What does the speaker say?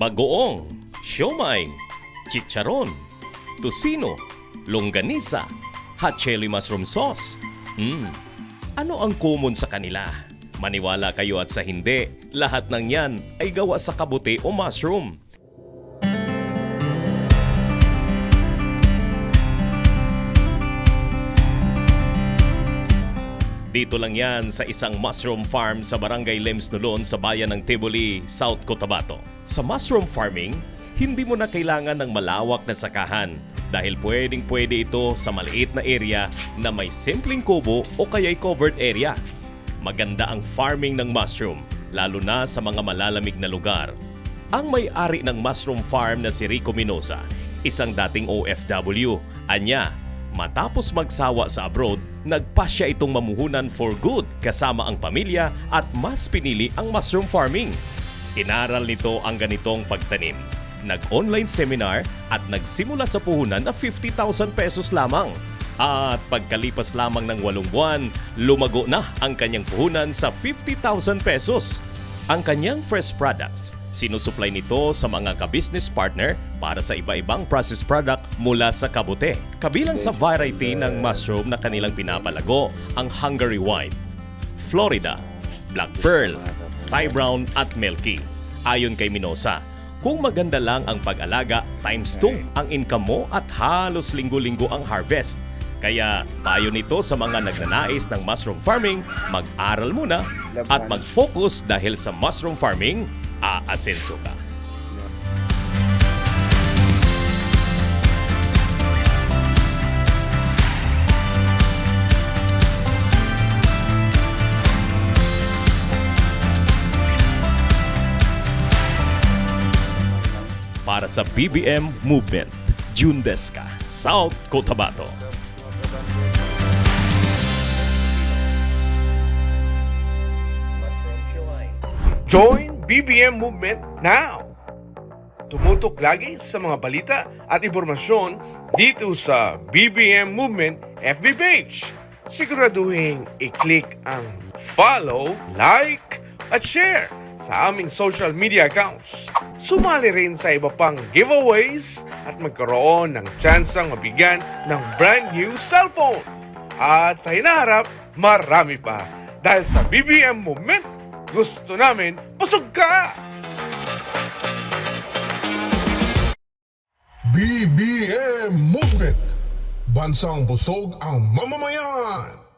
bagoong, siomai, chicharon, tocino, longganisa, hot chili mushroom sauce. Ano ang common sa kanila? Maniwala kayo at sa hindi, lahat ng yan ay gawa sa kabuti o mushroom. Dito lang yan sa isang mushroom farm sa Barangay Lemsnulon sa bayan ng Tiboli, South Cotabato. Sa mushroom farming, hindi mo na kailangan ng malawak na sakahan dahil pwedeng-pwede ito sa maliit na area na may simpleng kubo o kaya'y covered area. Maganda ang farming ng mushroom, lalo na sa mga malalamig na lugar. Ang may-ari ng mushroom farm na si Rico Minosa, isang dating OFW, anya, matapos magsawa sa abroad, nagpasya itong mamuhunan for good kasama ang pamilya at mas pinili ang mushroom farming. Inaral nito ang ganitong pagtanim. Nag-online seminar at nagsimula sa puhunan na 50,000 pesos lamang. At pagkalipas lamang ng 8 buwan, lumago na ang kanyang puhunan sa 50,000 pesos. Ang kanyang fresh products, sinusupply nito sa mga ka-business partner para sa iba-ibang processed product mula sa kabute. Kabilang sa variety ng mushroom na kanilang pinapalago ang Hungary White, Florida, Black Pearl, Thai Brown at Milky. Ayon kay Minosa, kung maganda lang ang pag-alaga, times 2 ang income mo at halos linggo-linggo ang harvest. Kaya payo nito sa mga nagnanais ng mushroom farming, mag-aral muna at mag-focus dahil sa mushroom farming, aasenso ka. Para sa BBM Movement, June Desca, South Cotabato. Join BBM Movement now! Tumutok lagi sa mga balita at impormasyon dito sa BBM Movement FB page. Siguraduhin i-click ang follow, like, at share sa aming social media accounts. Sumali rin sa iba pang giveaways at magkaroon ng tsansang mabigyan ng brand new cellphone. At sa hinaharap, marami pa. Dahil sa BBM Movement, gusto namin pasog ka! BBM Movement. Bansang busog ang mamamayan.